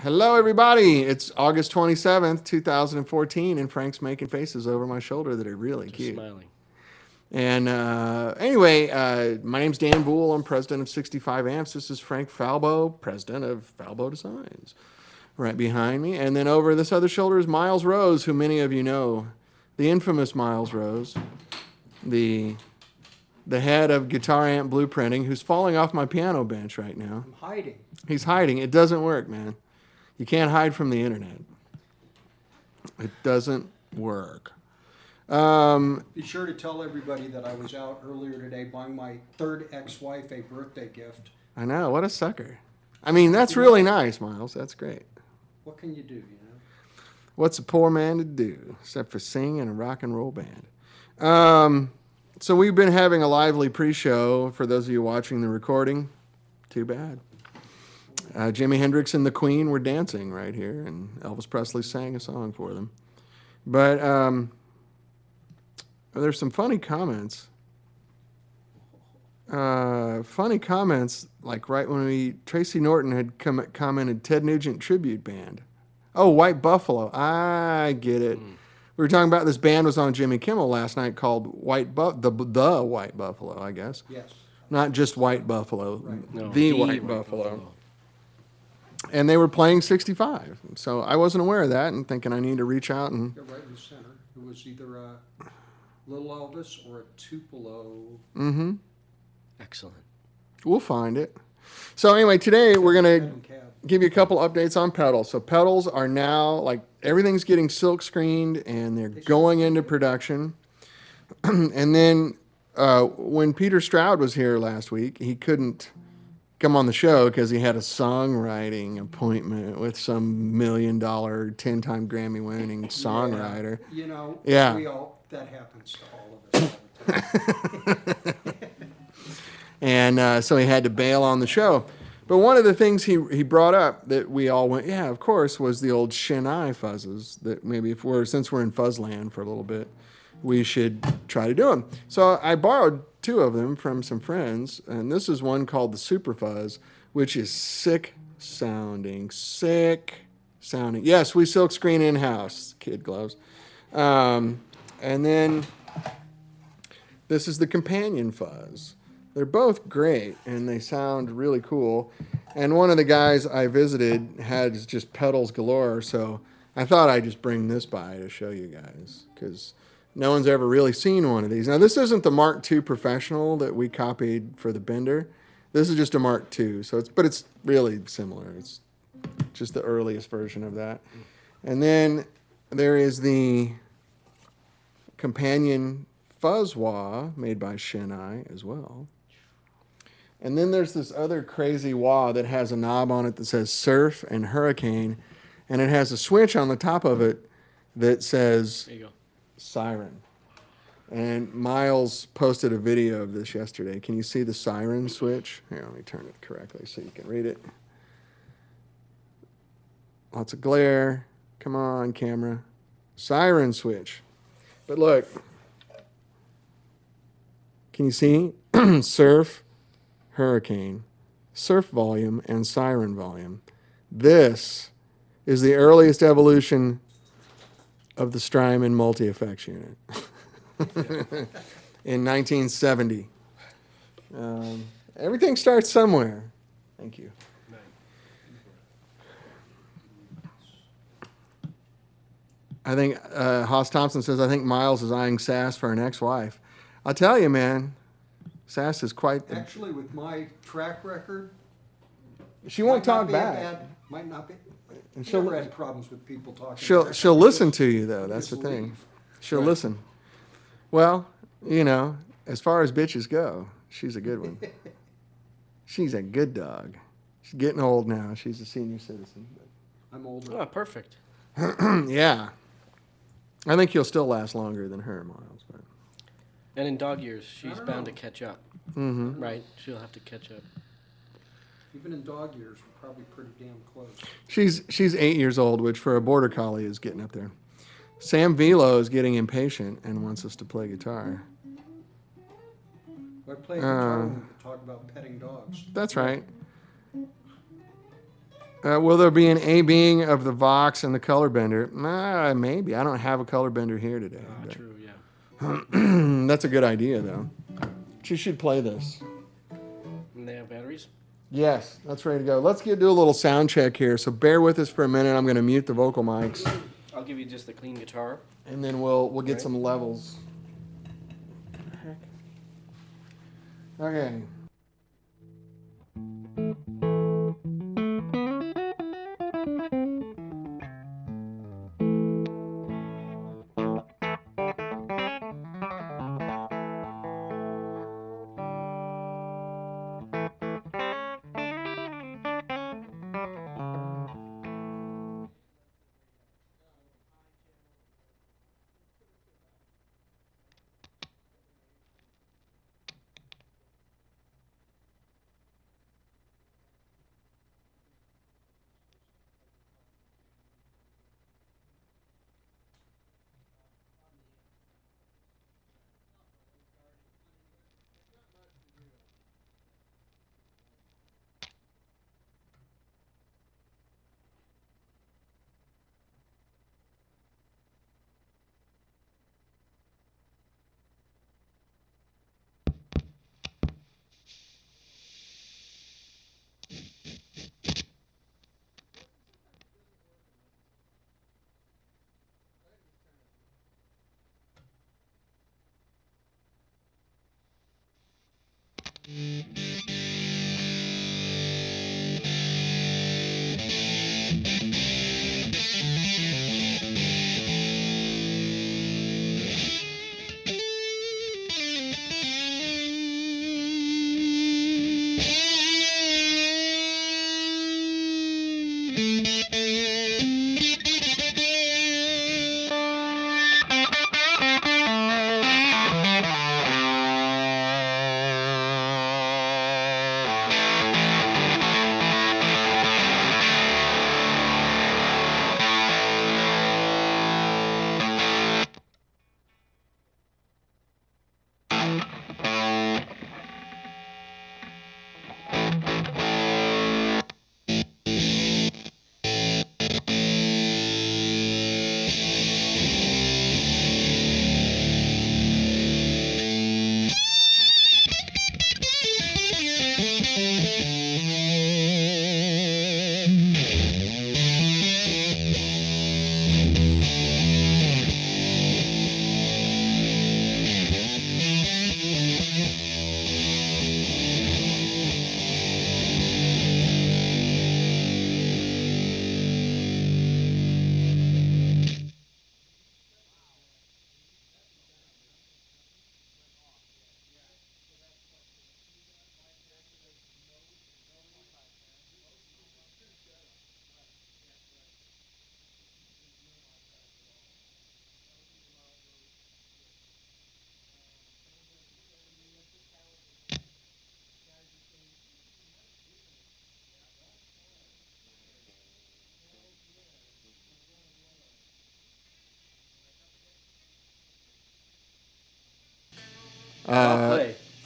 Hello, everybody. It's August 27th, 2014, and Frank's making faces over my shoulder that are really Just cute. smiling. And anyway, my name's Dan Boul. I'm president of 65 Amps. This is Frank Falbo, president of Falbo Designs, right behind me. And then over this other shoulder is Miles Rose, who many of you know, the infamous Miles Rose, the head of Guitar Amp Blueprinting, who's falling off my piano bench right now. I'm hiding. He's hiding. It doesn't work, man. You can't hide from the internet. It doesn't work. Be sure to tell everybody that I was out earlier today buying my third ex-wife a birthday gift. I know. What a sucker. I mean, that's really nice, Miles. That's great. What can you do, you know? What's a poor man to do except for sing in a rock and roll band? So we've been having a lively pre-show for those of you watching the recording. Too bad. Jimi Hendrix and the Queen were dancing right here, and Elvis Presley sang a song for them. But there's some funny comments. Funny comments, like right when Tracy Norton had commented, Ted Nugent tribute band. Oh, White Buffalo. I get it. We were talking about this band was on Jimmy Kimmel last night called the White Buffalo, I guess. Yes. Not just White Buffalo, Right. No, the White Buffalo. And they were playing 65. So I wasn't aware of that and thinking I need to reach out and... You're right in the center. It was either a Little Elvis or a Tupelo. Mm-hmm. Excellent. We'll find it. So anyway, today we're going to give you a couple updates on pedals. So pedals are now, like, everything's getting silk screened and they're going into production. And then when Peter Stroud was here last week, he couldn't come on the show because he had a songwriting appointment with some $1 million, 10-time Grammy-winning songwriter. Yeah, you know, Yeah. that happens to all of us all the time. And so he had to bail on the show. But one of the things he brought up that we all went, yeah, of course, was the old Shin Ei Fuzzes that maybe since we're in Fuzzland for a little bit, we should try to do them. So I borrowed 2 of them from some friends, and this is one called the Super Fuzz, which is sick sounding. Yes, we silk screen in-house, kid gloves. And then this is the Companion Fuzz. They're both great, and they sound really cool. And one of the guys I visited had just pedals galore, so I thought I'd just bring this by to show you guys, because no one's ever really seen one of these. Now, this isn't the Mark II Professional that we copied for the Bender. This is just a Mark II, but it's really similar. It's just the earliest version of that. And then there is the Companion Fuzz Wah made by Shin Ei as well. And then there's this other crazy wah that has a knob on it that says Surf and Hurricane, and it has a switch on the top of it that says There you go. Siren. And Miles posted a video of this yesterday. Can you see the siren switch? Here, let me turn it correctly so you can read it. Lots of glare. Come on, camera. Siren switch. But look. Can you see? Surf, Hurricane, surf volume, and siren volume. This is the earliest evolution of the Strymon multi-effects unit in 1970. Everything starts somewhere. Thank you. I think Haas Thompson says, I think Miles is eyeing Sass for an ex-wife. I'll tell you, man, Sass is quite... Actually, with my track record... She won't talk back. Might not be... And She'll had problems with people talking. She'll listen to you, though. That's the thing. leave. She'll Right. listen. Well, you know, as far as bitches go, she's a good one. She's a good dog. She's getting old now. She's a senior citizen. I'm older. Oh, perfect. Yeah. I think you'll still last longer than her, Miles. But. And in dog years, she's don't bound know. to catch up. Mm-hmm. Right? She'll have to catch up. Even in dog years, we're probably pretty damn close. She's 8 years old, which for a border collie is getting up there. Sam Velo is getting impatient and wants us to play guitar. I play guitar when we talk about petting dogs. That's right. Will there be an A-Bing of the Vox and the color bender? Maybe. I don't have a color bender here today. Ah, true, yeah. That's a good idea, though. She should play this. And they have batteries? Yes, that's ready to go. Let's do a little sound check here. So bear with us for a minute. I'm going to mute the vocal mics, I'll give you just the clean guitar. and then we'll get some levels. Okay.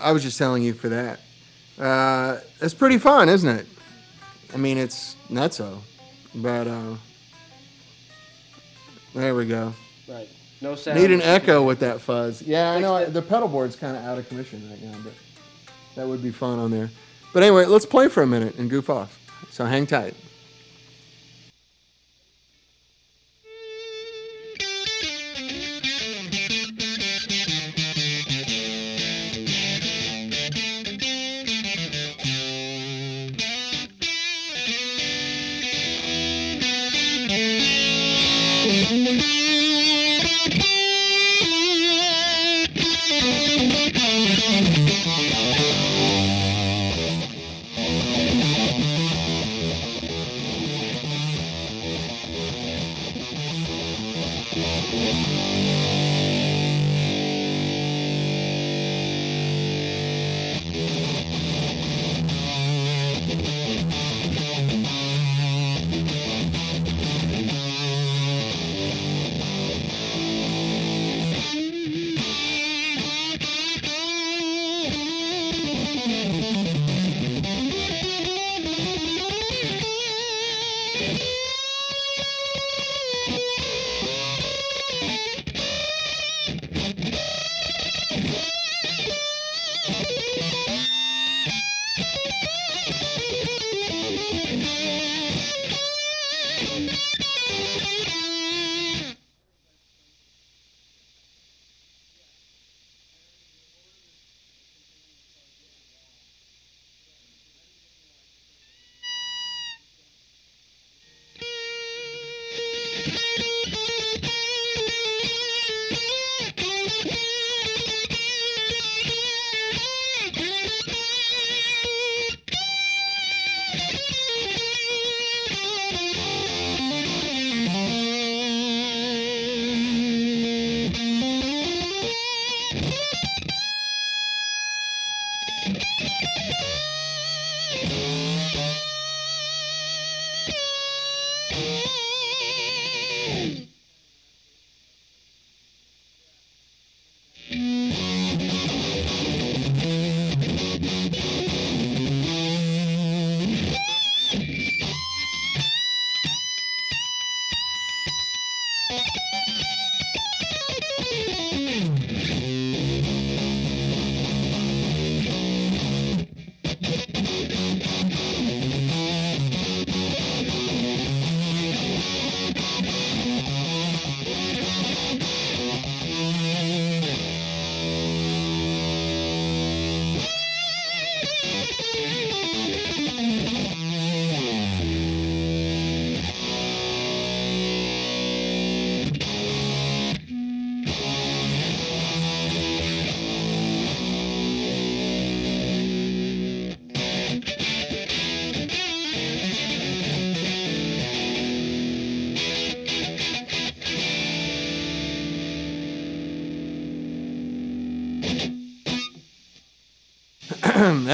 I was just telling you for that. It's pretty fun, isn't it? I mean, it's nutso, but there we go. Right. No sound. Need an echo with that fuzz. Yeah, I know the pedal board's kind of out of commission right now, but that would be fun on there. But anyway, let's play for a minute and goof off. So hang tight.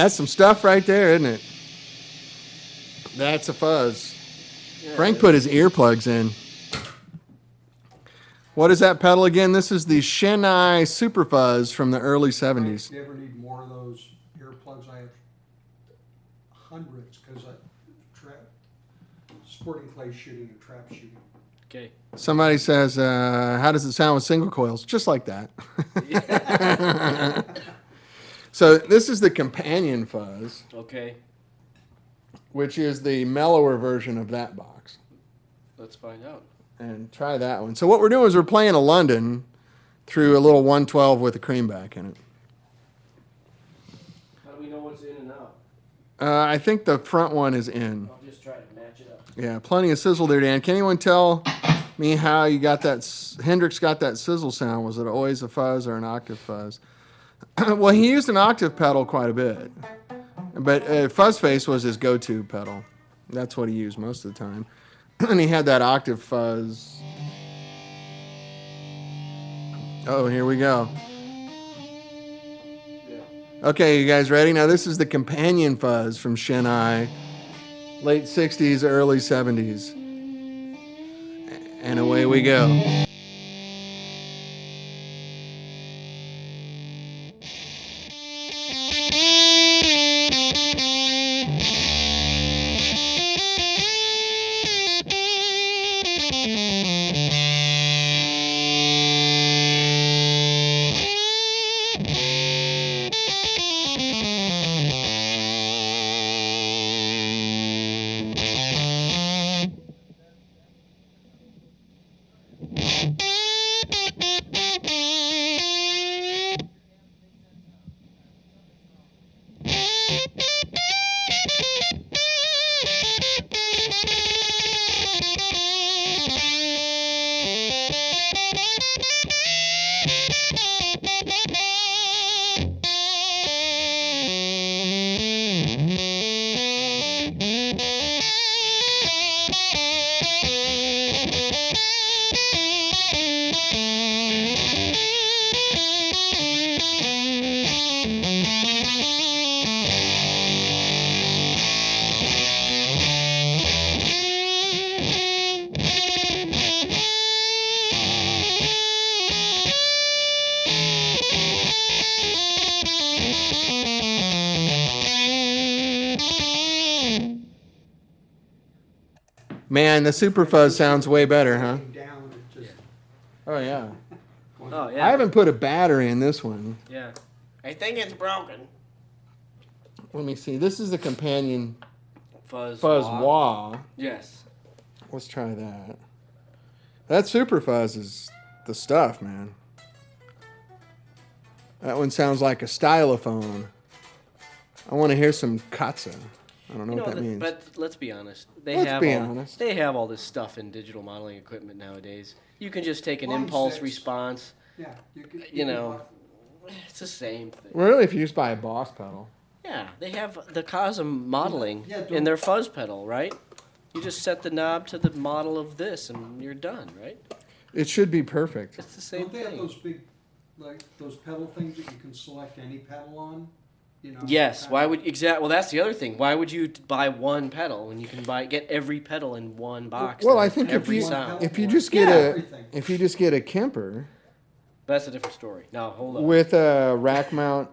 That's some stuff right there, isn't it? That's a fuzz. Yeah, Frank put his earplugs in. What is that pedal again? This is the Shin Ei Super Fuzz from the early 70s. If you ever need more of those earplugs, I have hundreds because I trap sporting clay shooting and trap shooting. Okay. Somebody says, how does it sound with single coils? Just like that. So this is the companion fuzz, Okay. which is the mellower version of that box. Let's find out. And try that one. So what we're doing is we're playing a London through a little 112 with a creamback in it. How do we know what's in and out? I think the front one is in. I'll just try to match it up. Yeah, plenty of sizzle there, Dan. Can anyone tell me how you got that? Hendrix got that sizzle sound. Was it always a fuzz or an octave fuzz? Well, he used an octave pedal quite a bit, but fuzz face was his go-to pedal. That's what he used most of the time, and he had that octave fuzz. Oh, here we go. Yeah. Okay, you guys ready? Now this is the companion fuzz from Shin Ei, late 60s, early 70s. And away we go. Man, the Super Fuzz sounds way better, huh? Down, it just, Oh, yeah. Oh yeah. I haven't put a battery in this one. Yeah. I think it's broken. Let me see. This is the companion Fuzz. Fuzz Wah. Wah. Yes. Let's try that. That Super Fuzz is the stuff, man. That one sounds like a stylophone. I want to hear some katsa. I don't know what that means. But let's be honest. Let's be honest. They have all this stuff in digital modeling equipment nowadays. You can just take an Line impulse 6. response. yeah, you You know, it's the same thing. Really, if you just buy a Boss pedal. Yeah, they have the Cosm modeling Yeah, in their fuzz pedal, right? You just set the knob to the model of this, and you're done, right? It should be perfect. It's the same Don't they have thing. those big, like, those pedal things that you can select any pedal on? You know, Yes. kind Why of- would exactly? Well, that's the other thing. Why would you buy one pedal when you can get every pedal in one box? Well, that I has think if every you sound. if you just get a Kemper That's a different story. Now hold on. with a rack mount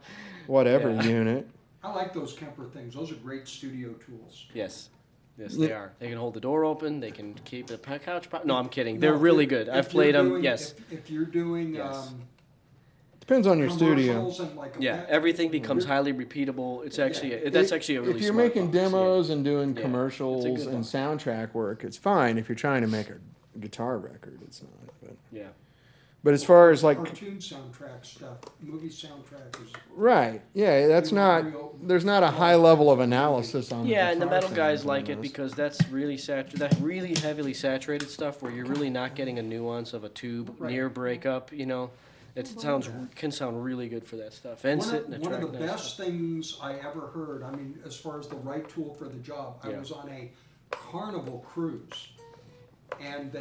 whatever Yeah. unit. I like those Kemper things. Those are great studio tools. Yes. Yes, Yeah. they are. They can hold the door open. They can keep the couch. No, I'm kidding. No, They're if really you're- good. if I've you're played them. doing- Yes. If you're doing Yes. Depends on your studio. commercials and like a Yeah. pet- Everything becomes highly repeatable. It's actually Yeah. that's actually a really. If you're smart making box, yeah. demos and doing Yeah, it's a commercials good and box. soundtrack work, it's fine. If you're trying to make a guitar record, it's not. Yeah. But as far as like cartoon soundtrack stuff, movie soundtrack is. right, yeah, that's not. There's not a high level of analysis on. Yeah, and the guitar metal guys sounds like on it those. because that's really that really heavily saturated stuff where you're really not getting a nuance of a tube Right. near breakup. You know, can sound really good for that stuff and sit in a One track of the nice best stuff. things I ever heard, I mean, as far as the right tool for the job, I Yeah. was on a Carnival cruise. And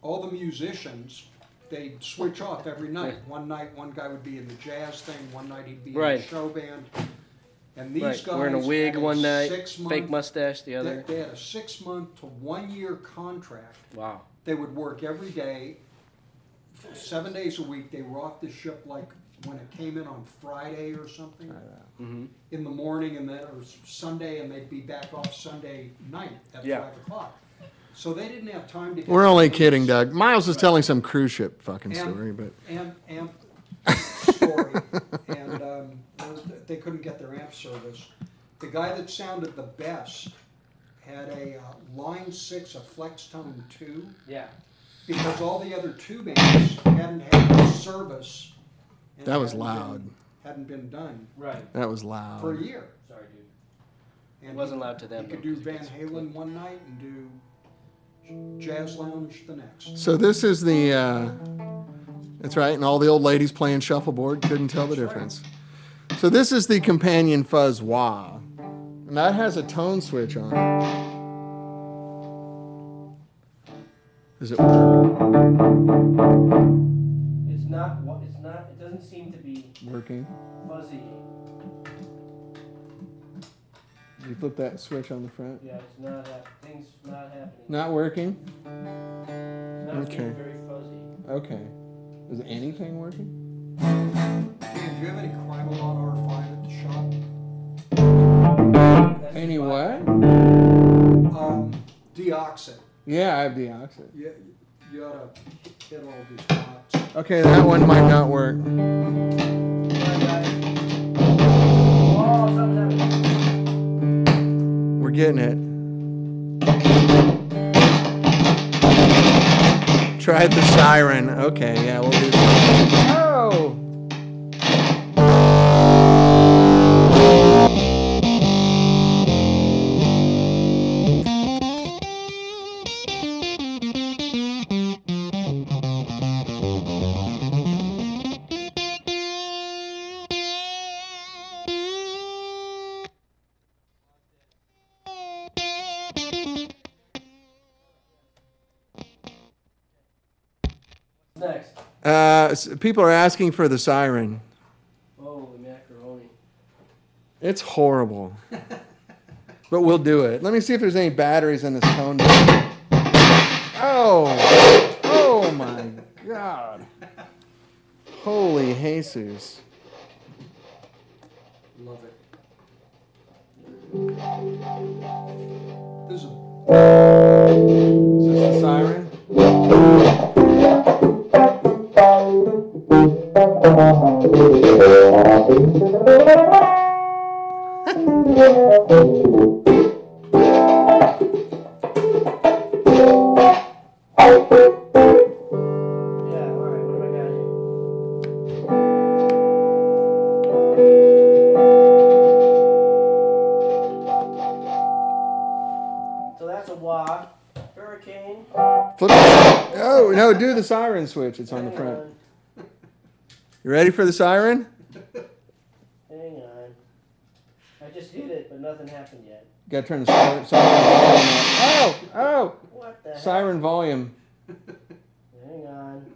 all the musicians, they'd switch off every night. Yeah. One night, one guy would be in the jazz thing, one night he'd be in Right. the show band. And these Right, guys wearing a wig had one night, 6-month fake mustache the They, other. they had a 6-month to 1-year contract. Wow. They would work every day, 7 days a week. They were off the ship like when it came in on Friday or something Mm-hmm. in the morning, and then or Sunday, and they'd be back off Sunday night at Yeah. 5 o'clock. So they didn't have time to. Get We're only things- kidding, Doug. Miles is telling some cruise ship fucking story, but amp story, and they couldn't get their amp service. The guy that sounded the best had a Line 6, a Flex Tone 2, Yeah. because all the other tube amps hadn't had the service. and That was hadn't loud. hadn't been done Right. that was for a loud. year. Sorry, dude. And It wasn't loud to them, You could though, do 'cause it Van gets Halen split. one night and do Jazz Lounge the next. So this is the. That's right, and all the old ladies playing shuffleboard couldn't tell the That's right. difference. So this is the companion Fuzz Wah, and that has a tone switch on it. Does it work? It's not. It's not. It doesn't seem to be Working? fuzzy. You flip that switch on the front. Yeah, it's not. Things not happening. Not working? Not Okay. being very fuzzy. Okay. Is anything working? Dan, do you have any Crimelon R5 at the shop? That's Any fine. what? Deoxit. Yeah, I have deoxit. You ought to hit all these spots. Okay, that one might not work. Come on, guys. Oh, something's happening. We're getting it. Tried the siren. Okay, yeah, we'll do that. Oh! Next. People are asking for the siren. Holy macaroni. It's horrible. But we'll do it. Let me see if there's any batteries in this tone bed. Oh! Oh my God. Holy Jesus. Love it. This is Is this the siren? Yeah, alright, what do I got here? So that's a wah. Hurricane. Flip it. Oh, no, do the siren switch. It's on the Hang front. on. You ready for the siren? Hang on. I just hit it, but nothing happened yet. Got to turn the siren volume up. Oh, What the heck? siren volume. Hang on.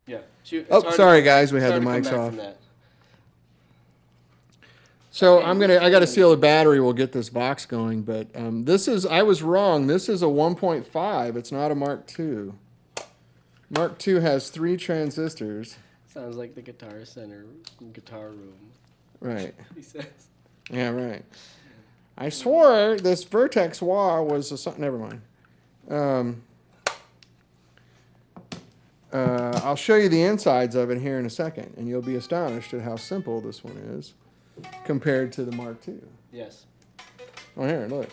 Yeah. Shoot, Oh, sorry guys, we had the mics off. So I got to seal the battery. We'll get this box going, but I was wrong. This is a 1.5. It's not a Mark II. Mark II has 3 transistors. Sounds like the Guitar Center guitar room. Right. He says. Yeah, right. I swore this Vertex wah was a something. Never mind. I'll show you the insides of it here in a second, and you'll be astonished at how simple this one is compared to the Mark II. Yes. Oh, here, look.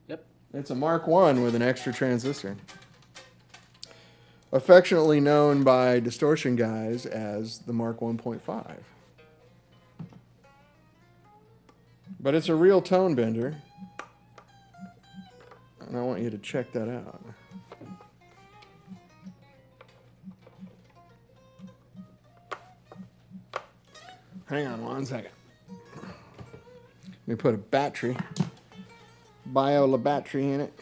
Yep. It's a Mark I with an extra transistor. Affectionately known by distortion guys as the Mark 1.5. But it's a real tone bender. And I want you to check that out. Hang on 1 second. Let me put a battery, Biola battery in it.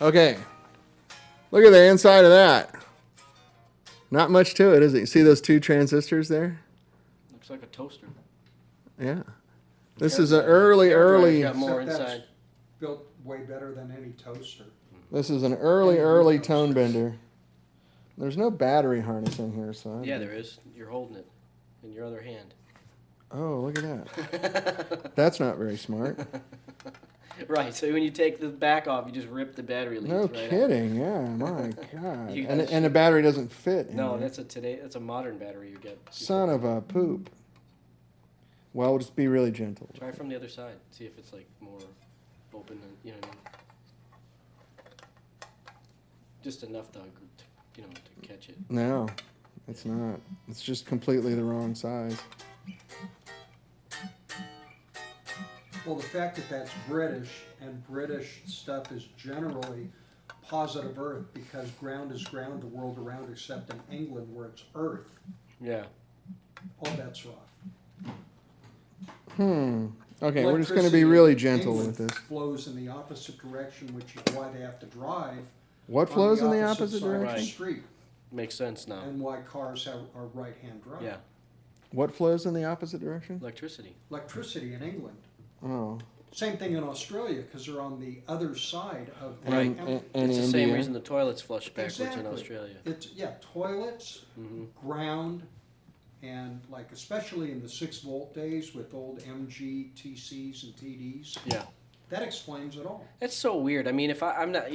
Okay, look at the inside of that. Not much to it, is it? You see those 2 transistors there? Looks like a toaster. Yeah. This is an early. Got more Except inside. that's built way better than any toaster. This is an early tone bender. There's no battery harness in here, so. Yeah, there is. You're holding it in your other hand. Oh, look at that. That's not very smart. Right. So when you take the back off, you just rip the battery leads. No right kidding. Yeah, my God. You And, gotta and the battery doesn't fit. No, in there. that's a modern battery you get. Son of a poop. Well, just be really gentle. Try from the other side. See if it's like more open. And, you know what I mean? Just enough to to catch it. No, It's not. It's just completely the wrong size. Well, the fact that that's British, and British stuff is generally positive earth, because ground is ground the world around, except in England where it's earth. Yeah. All bets are off. Okay, we're just going to be really gentle England with this. flows in the opposite direction, which is why they have to drive. What on flows in the side opposite of the direction? street, Makes sense now. and why cars are right-hand drive. Yeah. What flows in the opposite direction? Electricity. Electricity in England. Oh. Same thing in Australia, because they're on the other side of the And, and It's the India. same reason the toilets flush backwards Exactly. in Australia. It's, yeah, toilets, ground, and like especially in the 6-volt days with old MG TCs and TDs, Yeah. that explains it all. It's so weird. I mean, if I'm not,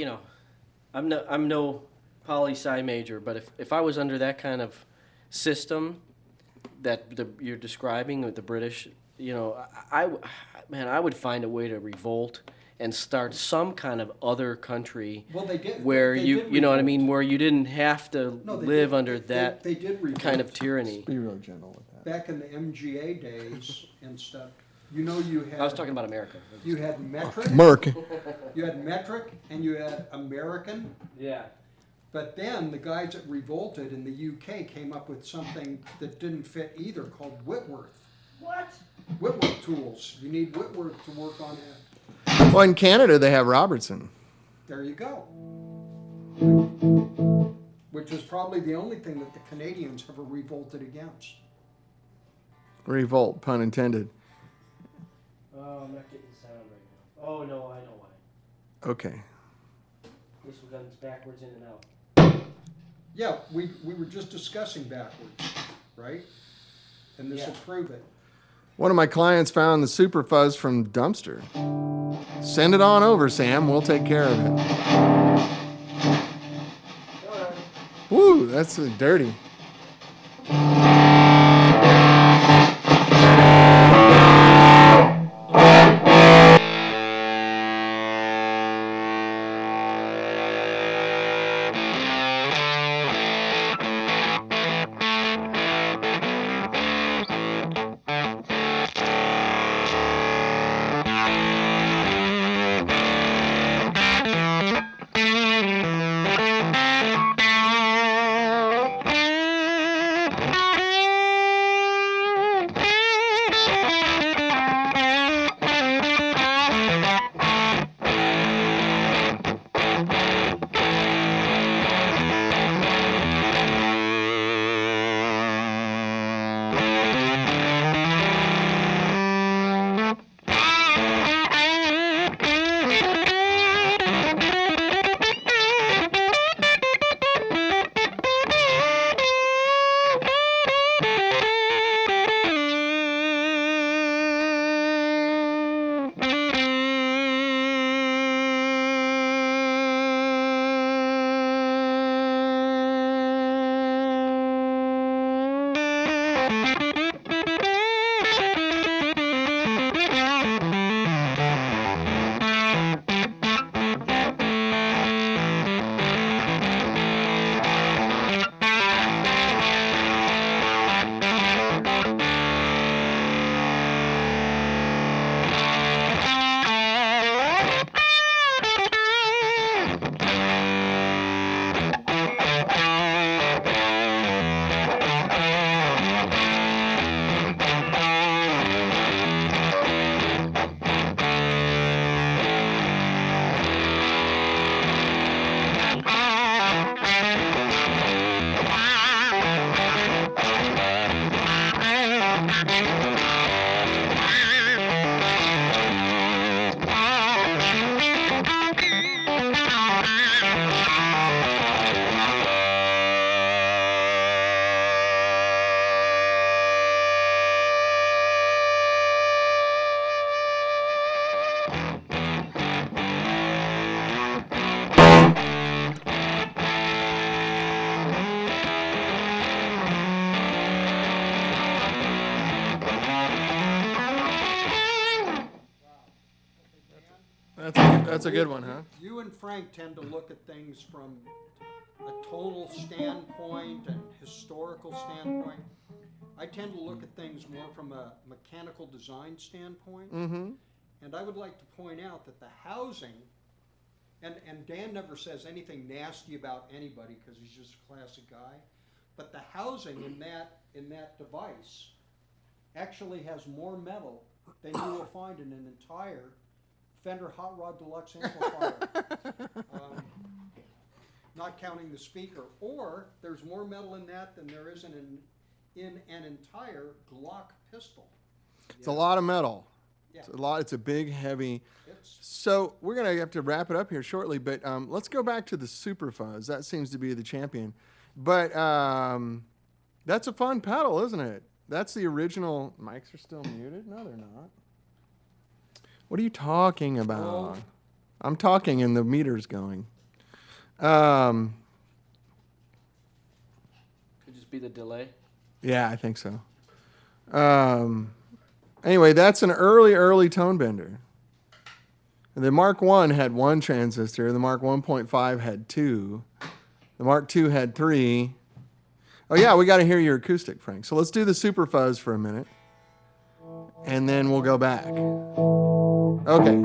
I'm no poli-sci major, but if I was under that kind of system that you're describing with the British, I would find a way to revolt and start some kind of other country Well, they did. where they you did know what I revolt. mean, where you didn't have to No, they live did. under that They did revolt. kind of tyranny. Be real gentle with that. Back in the MGA days and stuff, you had. I was talking about America. You had metric. Merc. You had metric and you had American. Yeah. But then the guys that revolted in the UK came up with something that didn't fit either, called Whitworth. What? Whitworth tools. You need Whitworth to work on it. Well, in Canada, they have Robertson. There you go. Which is probably the only thing that the Canadians ever revolted against. Revolt, pun intended. Oh, I'm not getting the sound right now. Oh, no, I know why. Okay. This one goes backwards in and out. Yeah, we were just discussing backwards, right? And this will prove it. One of my clients found the Super Fuzz from dumpster. Send it on over, Sam. We'll take care of it. Woo, that's dirty. That's a good one, huh? You and Frank tend to look at things from a tonal standpoint and historical standpoint. I tend to look at things more from a mechanical design standpoint. Mm-hmm. And I would like to point out that the housing, and Dan never says anything nasty about anybody because he's just a classic guy, but the housing in that device actually has more metal than you will find in an entire Fender Hot Rod Deluxe amplifier. Not counting the speaker. Or there's more metal in that than there is in an entire Glock pistol. It's a lot of metal. Yeah. It's a lot. It's a big, heavy. It's, So we're gonna have to wrap it up here shortly, but let's go back to the Super Fuzz. That seems to be the champion. But that's a fun pedal, isn't it? That's the original. Mics are still muted? No, they're not. What are you talking about? Oh. I'm talking and the meter's going. Could just be the delay. Yeah, I think so. Anyway, that's an early tone bender. The Mark I had 1 transistor. The Mark 1.5 had 2. The Mark II had 3. Oh yeah, we got to hear your acoustic, Frank. So let's do the Super Fuzz for a minute, and then we'll go back. Okay.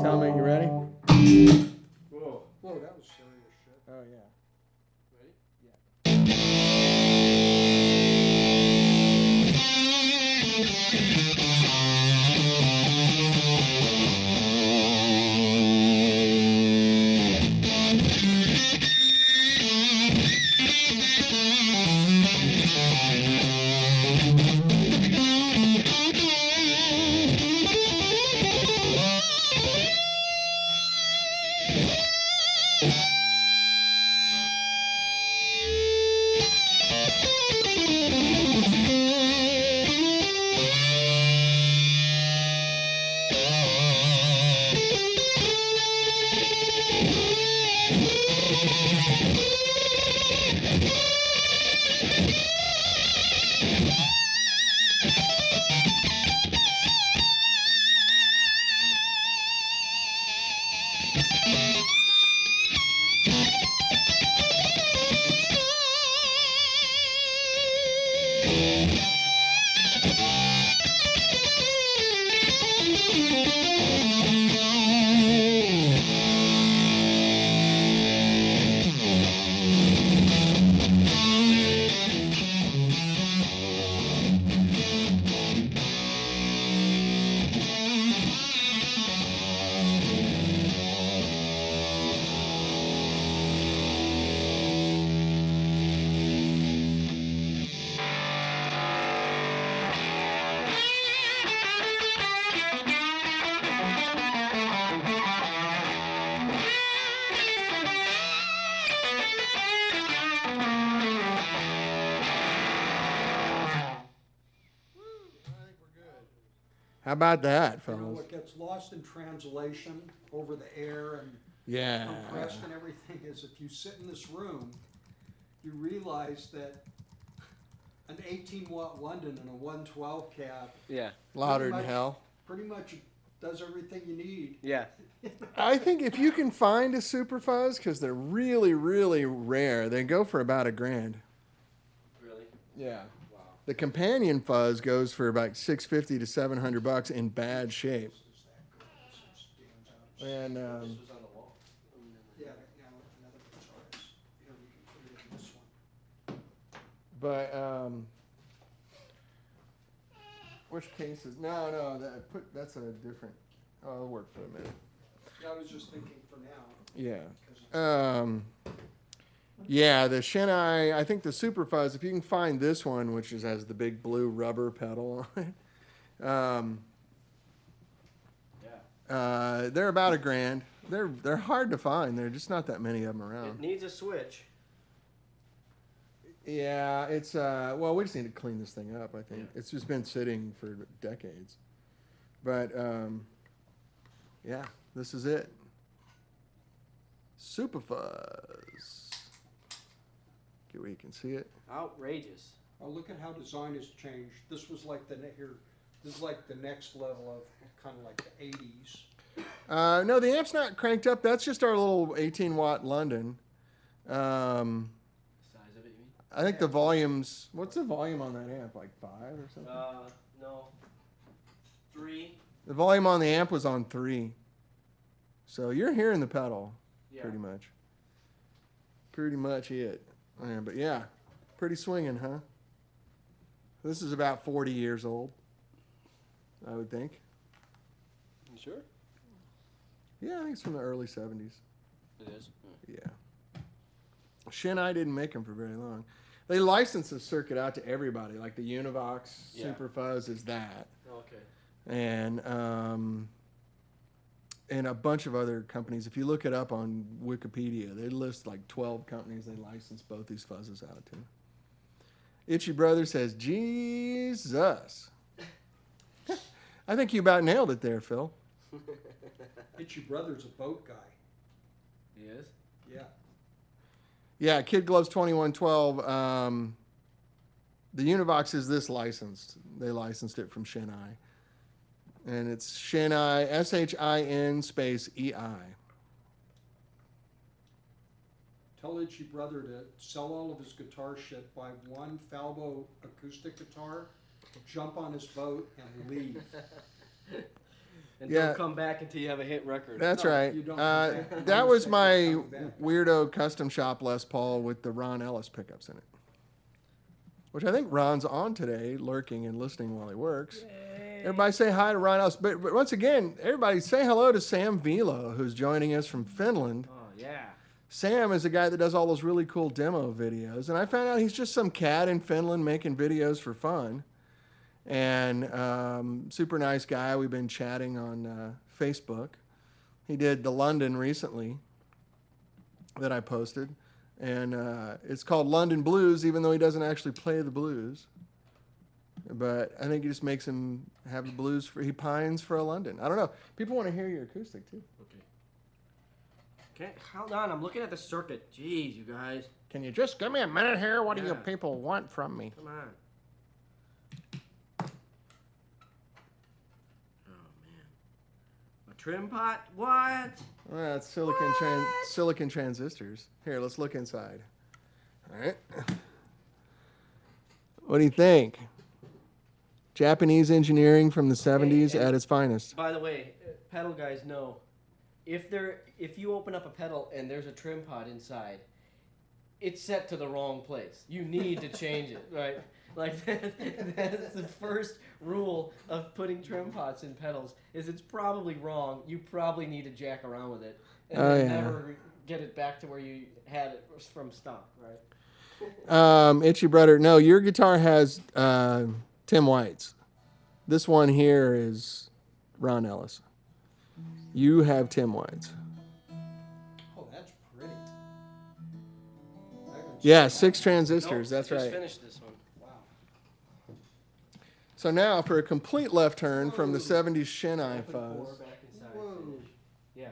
Tell me, you ready? Whoa. whoa, that was serious shit. Oh yeah. Ready? How about that, You know, fellas? what gets lost in translation over the air and Yeah. compressed and everything is if you sit in this room, you realize that an 18-watt London and a 112 cab Yeah. Louder pretty than much- hell. pretty much does everything you need. Yeah. I think if you can find a Super Fuzz, because they're really, really rare, they go for about $1,000. Really? Yeah. Wow. The companion Fuzz goes for about $650 to $700 in bad shape. And This was on the wall. Yeah, now another one's ours. Here, we can put it in this one. but which cases? No, that's a different. Oh, it'll work for a minute. Yeah, I was just thinking for now. Yeah. 'Cause Yeah, the Shin Ei, I think the Super Fuzz, if you can find this one, which has the big blue rubber pedal on it, Yeah. they're about $1,000. They're hard to find. There's just not that many of them It around. needs a switch. Yeah, it's well, we just need to clean this thing up. I think it's just been sitting for decades. But yeah, this is it. Super Fuzz. Get where you can see it. Outrageous. oh, look at how design has changed. This was like the next level of kind of like the 80s. No, the amp's not cranked up. That's just our little 18-watt London. Size of it, you mean? I think the volume's... What's the volume on that amp? Like 5 or something? No. 3. The volume on the amp was on 3. So you're hearing the pedal, Yeah. pretty much. Pretty much it. Yeah, but yeah, pretty swinging, huh? This is about 40 years old, I would think. You sure? Yeah, I think it's from the early 70s. It is. Yeah. Shin Ei didn't make them for very long. They licensed the circuit out to everybody, like the Univox Yeah. Super Fuzz is that. Okay. And a bunch of other companies. If you look it up on Wikipedia, they list like 12 companies they license both these fuzzes out to. Itchy Brother says, Jesus. I think you about nailed it there, Phil. Itchy Brother's a boat guy. He is? Yeah. Yeah, Kid Gloves 2112. The Univox is this licensed. They licensed it from Shin Ei. And it's Shin Ei, S-H-I-N space E-I. Tell Itchy Brother to sell all of his guitar shit, buy one Falbo acoustic guitar, jump on his boat, and leave. And Yeah. don't come back until you have a hit record. That's No, right. you don't come back. That was my You're coming back. weirdo custom shop Les Paul with the Ron Ellis pickups in it. Which I think Ron's on today, lurking and listening while he works. Everybody say hi to Ron Ellis. But once again, everybody say hello to Sam Velo, who's joining us from Finland. Oh, yeah. Sam is a guy that does all those really cool demo videos. And I found out he's just some cat in Finland making videos for fun. And super nice guy. We've been chatting on Facebook. He did the London recently that I posted. And it's called London Blues, even though he doesn't actually play the blues. But I think he just makes him have the blues he pines for a London. I don't know. People want to hear your acoustic too. Okay, hold on. I'm looking at the circuit. Jeez, you guys. Can you just give me a minute here? What do you Yeah. people want from me? Come on. Oh, man. A trim pot? What? Well, that's silicon transistors. Here, let's look inside. All right. What do you think? Japanese engineering from the 70s and- at its finest. By the way, pedal guys know, if you open up a pedal and there's a trim pot inside, it's set to the wrong place. You need to change it, right? Like that's the first rule of putting trim pots in pedals is it's probably wrong. You probably need to jack around with it and Oh, then yeah. never get it back to where you had it from stock, right? Itchy Brother, no, your guitar has Tim White's. This one here is Ron Ellis. You have Tim White's. Oh, that's pretty. I can Yeah, see 6 that. transistors, Nope, that's just right. finished this one. Wow. So now for a complete left turn from the 70s Shin Ei Open core Fuzz. back inside, Whoa. finish. Yeah.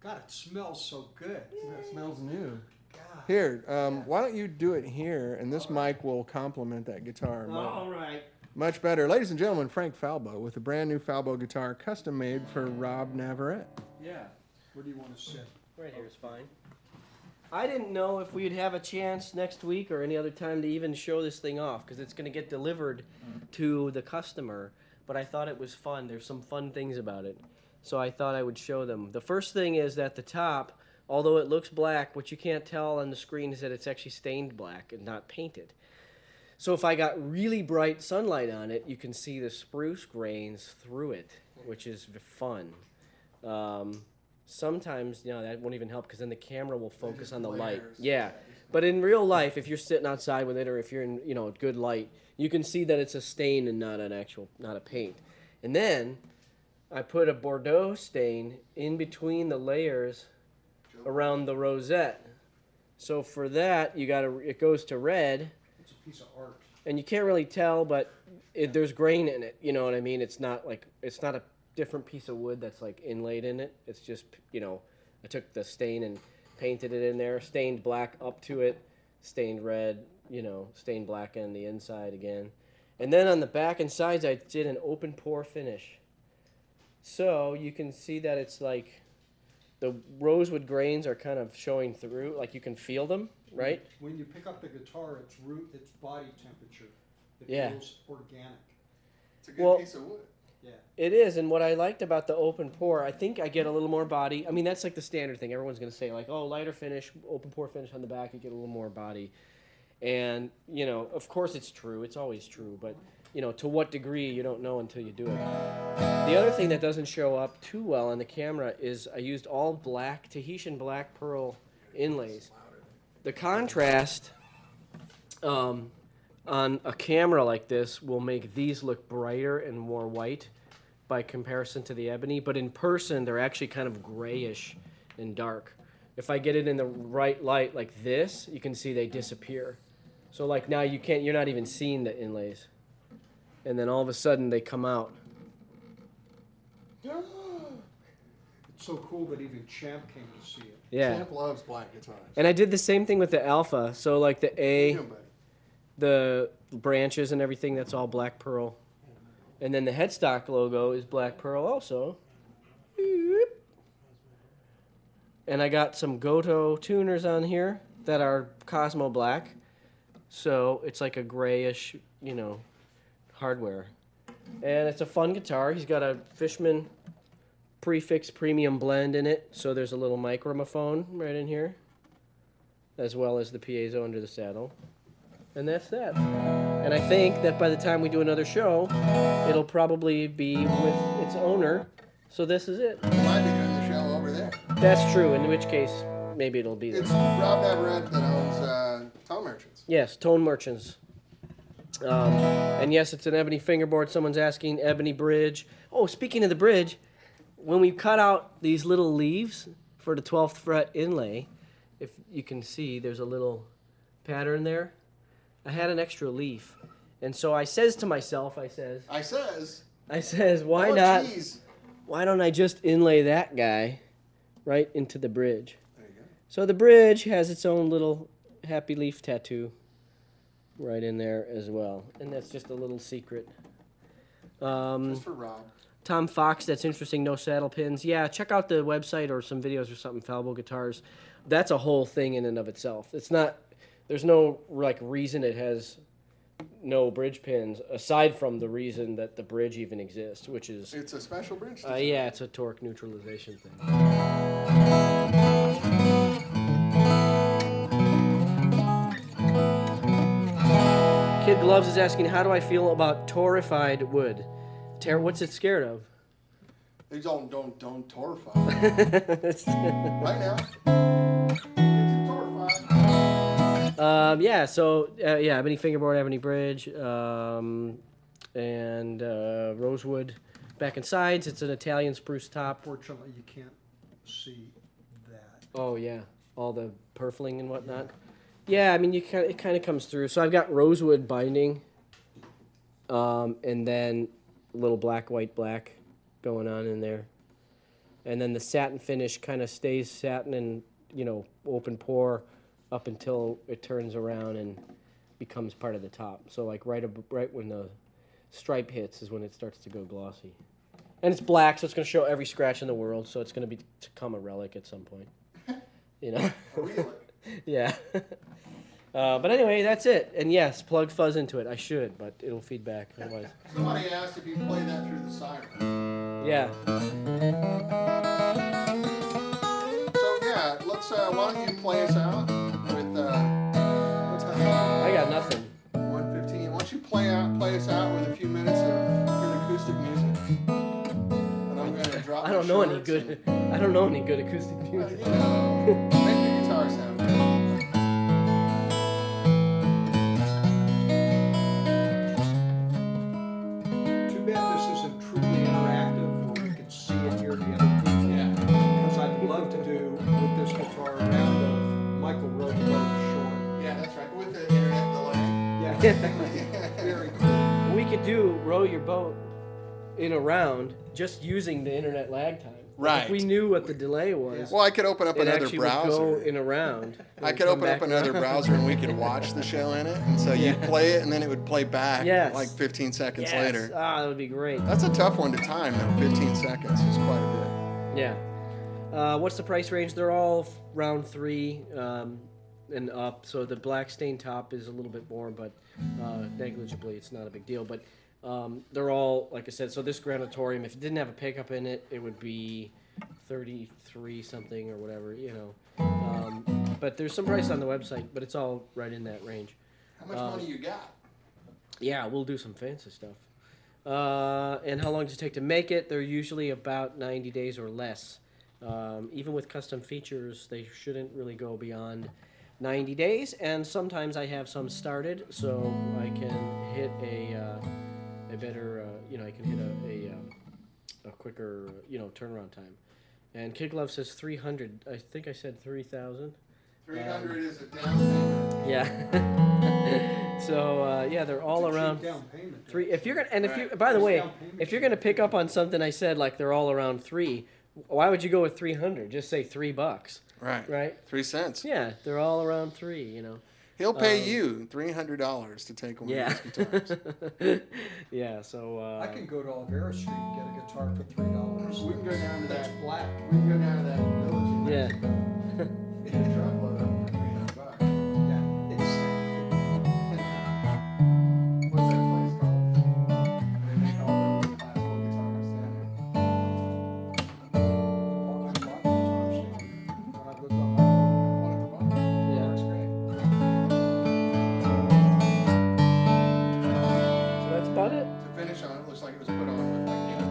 God, it smells so good. That smells new. God. Here, why don't you do it here, and this mic will complement that guitar All right. much better. Ladies and gentlemen, Frank Falbo with a brand new Falbo guitar, custom made for Rob Navarrete. Yeah. Where do you want to sit? Right here is fine. I didn't know if we'd have a chance next week or any other time to even show this thing off because it's going to get delivered to the customer. But I thought it was fun. There's some fun things about it. So I thought I would show them. The first thing is that the top, although it looks black, what you can't tell on the screen is that it's actually stained black and not painted. So if I got really bright sunlight on it, you can see the spruce grains through it, which is fun. Sometimes, that won't even help because then the camera will focus on the light. glares. Yeah. But in real life, if you're sitting outside with it or if you're in, good light, you can see that it's a stain and not a paint. And then I put a Bordeaux stain in between the layers around the rosette. So for that, it goes to red. It's a piece of art. And you can't really tell, but there's grain in it. You know what I mean? It's not a different piece of wood that's like inlaid in it. It's just, I took the stain and painted it in there, stained black up to it, stained red, stained black on the inside again. And then on the back and sides, I did an open pore finish. So you can see that it's like the rosewood grains are kind of showing through, like you can feel them, right? When you pick up the guitar, it's body temperature. It Yeah. feels organic. It's a good piece of wood. Yeah. It is, and what I liked about the open pour, I think I get a little more body. I mean, that's like the standard thing. Everyone's going to say, like, oh, lighter finish, open pour finish on the back, you get a little more body. And, you know, of course it's true. It's always true. But, you know, to what degree, you don't know until you do it. The other thing that doesn't show up too well on the camera is I used all black, Tahitian black pearl inlays. The contrast on a camera like this will make these look brighter and more white by comparison to the ebony, but in person they're actually kind of grayish and dark. If I get it in the right light like this, you can see they disappear. So like now you're not even seeing the inlays. And then all of a sudden they come out. It's so cool that even Champ came to see it. Yeah. Champ loves black guitars. And I did the same thing with the Alpha. So like the A, Yeah, buddy. the branches and everything, that's all black pearl. And then the headstock logo is black pearl also. And I got some Goto tuners on here that are Cosmo black. So it's like a grayish, you know, hardware. And it's a fun guitar. He's got a Fishman Prefix Premium blend in it. So there's a little microphone right in here, as well as the piezo under the saddle. And that's that. And I think that by the time we do another show, it'll probably be with its owner. So this is it. We might be doing the show over there. That's true, in which case, maybe it'll be there. It's Rob Navarrete that owns Tom Merchants. Yes, Tone Merchants. And yes, it's an ebony fingerboard. Someone's asking ebony bridge. Oh, speaking of the bridge, when we cut out these little leaves for the 12th fret inlay, if you can see, there's a little pattern there. I had an extra leaf. And so I says to myself, I says, why oh, not? Geez. Why don't I just inlay that guy right into the bridge? There you go. So the bridge has its own little happy leaf tattoo right in there as well. And that's just a little secret. Just for Rob. Tom Fox, that's interesting, no saddle pins. Yeah, check out the website or some videos or something, Falbo Guitars. That's a whole thing in and of itself. It's not, there's no like reason it has no bridge pins, aside from the reason that the bridge even exists, which is... It's a special bridge. yeah, it's a torque neutralization thing. Kid Gloves is asking, how do I feel about torrified wood? What's it scared of? They don't torrify. Right now. It's torrified. Yeah, so, yeah, ebony fingerboard, ebony bridge, and rosewood back and sides. It's an Italian spruce top. Fortunately, you can't see that. Oh, yeah, all the purfling and whatnot. Yeah, I mean, it kind of comes through. So I've got rosewood binding, and then a little black, white, black going on in there. And then the satin finish kind of stays satin and, you know, open pour up until it turns around and becomes part of the top. So like right when the stripe hits is when it starts to go glossy. And it's black, so it's going to show every scratch in the world, so it's going to become a relic at some point. You know? Really? Yeah. But anyway, that's it. And yes, plug fuzz into it. I should, but it'll feed back otherwise. Somebody asked if you play that through the siren. Yeah. So yeah, let's. Why don't you play us out with? What time? I got nothing. 1:15. Why don't you play us out with a few minutes of good acoustic music? And I'm gonna drop. I don't know any good acoustic music. You know, make the guitar sound good. Too bad this isn't truly interactive where we can see and hear the other people. Yeah. Because I'd love to do with this guitar a round of Michael Rowe Short. Yeah, that's right. With the internet delay. Yeah. Very cool. We could do row your boat in a round just using the internet lag time. Right. If we knew what the delay was, Well, I could open up it another actually would go browser. in a round. I could open up another browser and we could watch the show in it. And so you'd play it and then it would play back like 15 seconds later. Ah, that would be great. That's a tough one to time, though. 15 seconds is quite a bit. Yeah. What's the price range? They're all round 3 and up. So the black stain top is a little bit more, but negligibly, it's not a big deal. But they're all, like I said, so this granatorium, if it didn't have a pickup in it, it would be 33 something or whatever, you know. But there's some price on the website, but it's all right in that range. How much money you got? Yeah, we'll do some fancy stuff. And how long does it take to make it? They're usually about 90 days or less. Even with custom features, they shouldn't really go beyond 90 days. And sometimes I have some started, so I can hit a better, I can hit a quicker, turnaround time. And Kid Glove says 300. I think I said 3,000. 300 is a down payment. Yeah. So they're all around Down payment. 3. If you're gonna, and if you, by the way, if you're gonna pick up on something I said, like they're all around 3, why would you go with 300? Just say $3. Right. Right. 3 cents. Yeah, they're all around 3. You know. He'll pay you $300 to take one of his guitars. Yeah. So. I can go to Olvera Street and get a guitar for $3. We can go down to That's that. black. We can go down to that village in Yeah. Mexico. Get a truckload of them for $300. Yeah, it's What's that place called? They call those classical guitars down there. I bought guitars when I lived on my own. One at the bottom. Yeah. Works great. So that's about it. The finish on it looks like it was put on with like nail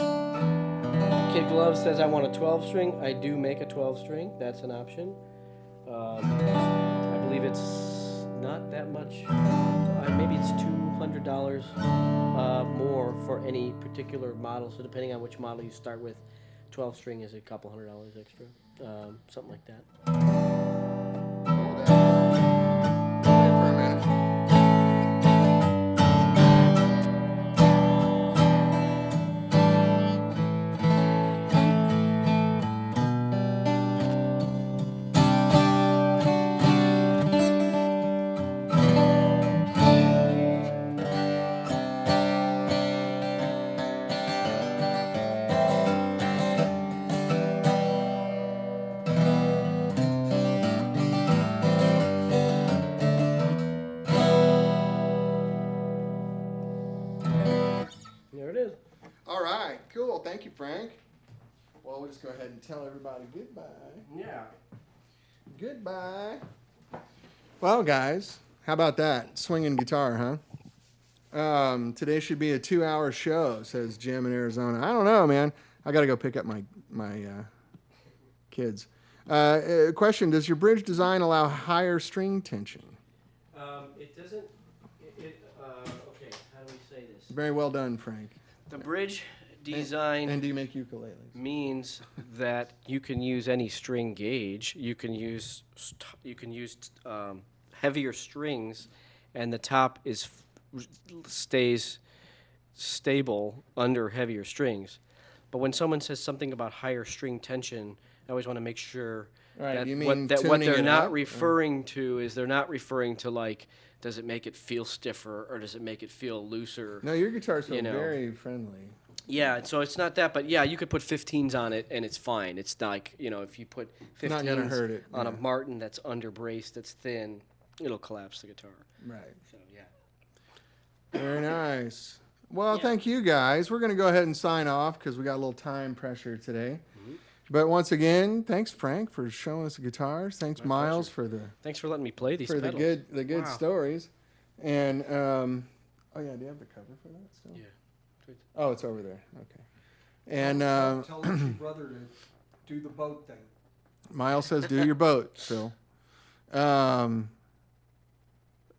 polish. Kid Glove says I want a 12 string. I do make a 12 string. That's an option. I believe it's not that much. Maybe it's $200 more for any particular model. So depending on which model you start with, 12 string is a couple $100 extra, something like that. Hold that. Wait for a minute. There it is. All right. Cool. Thank you, Frank. Well, we'll just go ahead and tell everybody goodbye. Yeah. Goodbye. Well, guys, how about that? Swinging guitar, huh? Today should be a 2-hour show, says Jim in Arizona. I don't know, man. I got to go pick up my kids. Question, does your bridge design allow higher string tension? It doesn't. Okay. How do we say this? Very well done, Frank. The bridge design And do you make ukuleles? means that you can use any string gauge. You can use heavier strings, and the top stays stable under heavier strings. But when someone says something about higher string tension, I always want to make sure Right, that you what mean they're tuning it not up? referring to is they're not referring to like, does it make it feel stiffer or does it make it feel looser? No, your guitars feel You know. very friendly. Yeah, so it's not that, but yeah, you could put 15s on it and it's fine. It's not like, if you put Not gonna 15s hurt it, on a yeah. Martin that's underbraced, that's thin, it'll collapse the guitar. Right. So yeah. Very nice. Well, Yeah. thank you, guys. We're going to go ahead and sign off because we got a little time pressure today. But once again, thanks, Frank, for showing us the guitars. Thanks, My Miles, pleasure. Thanks for letting me play these for the pedals. good Wow. stories. And oh yeah, do you have the cover for that still? Yeah. Oh, it's over there. Okay. And Tell your brother to do the boat thing. Miles says, "Do your boat, Phil."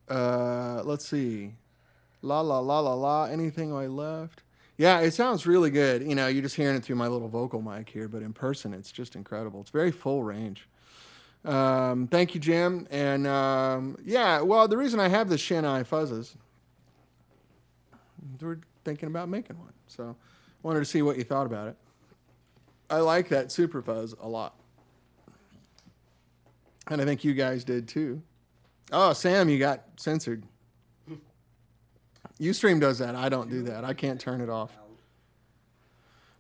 Let's see. La la la la la. Anything I left? Yeah, it sounds really good. You're just hearing it through my little vocal mic here, but in person, it's just incredible. It's very full range. Thank you, Jim. And yeah, well, the reason I have the Shin Ei Fuzzes, we're thinking about making one. So wanted to see what you thought about it. I like that Super Fuzz a lot. And I think you guys did too. Oh, Sam, you got censored. Ustream does that. I don't do that. I can't turn it off.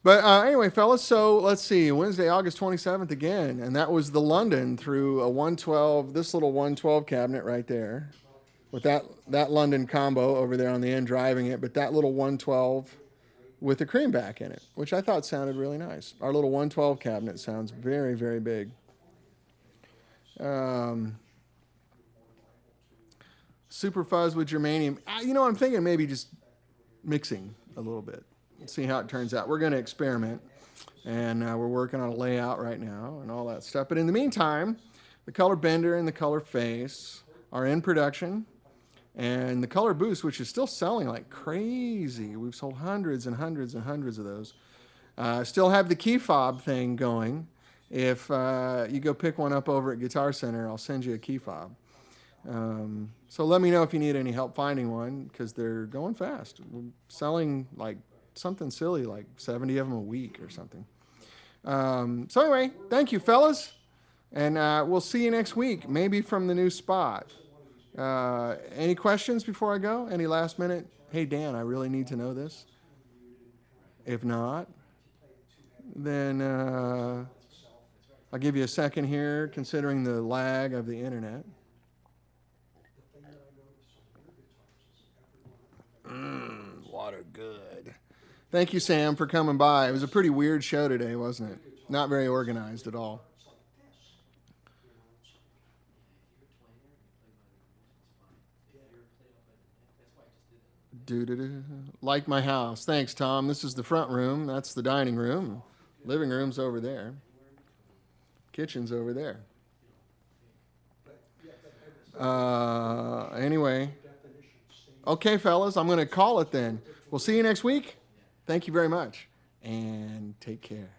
But anyway, fellas, so let's see. Wednesday, August 27th again. And that was the London through a 112, this little 112 cabinet right there. With that London combo over there on the end driving it. But that little 112 with the cream back in it, which I thought sounded really nice. Our little 112 cabinet sounds very, very big. Super Fuzz with germanium. You know, I'm thinking maybe just mixing a little bit. Let's see how it turns out. We're going to experiment, and we're working on a layout right now and all that stuff. But in the meantime, the color bender and the color face are in production, and the color boost, which is still selling like crazy. We've sold hundreds and hundreds and hundreds of those. Still have the key fob thing going. If you go pick one up over at Guitar Center, I'll send you a key fob. So let me know if you need any help finding one, because they're going fast. We're selling like something silly, like 70 of them a week or something. So anyway, thank you, fellas. And we'll see you next week, maybe from the new spot. Any questions before I go? Any last minute? Hey, Dan, I really need to know this. If not, then I'll give you a second here, considering the lag of the internet. Water good. Thank you, Sam, for coming by. It was a pretty weird show today, wasn't it? Not very organized at all. Like my house. Thanks, Tom. This is the front room. That's the dining room. Living room's over there. Kitchen's over there. Anyway. Okay, fellas, I'm going to call it then. We'll see you next week. Thank you very much, and take care.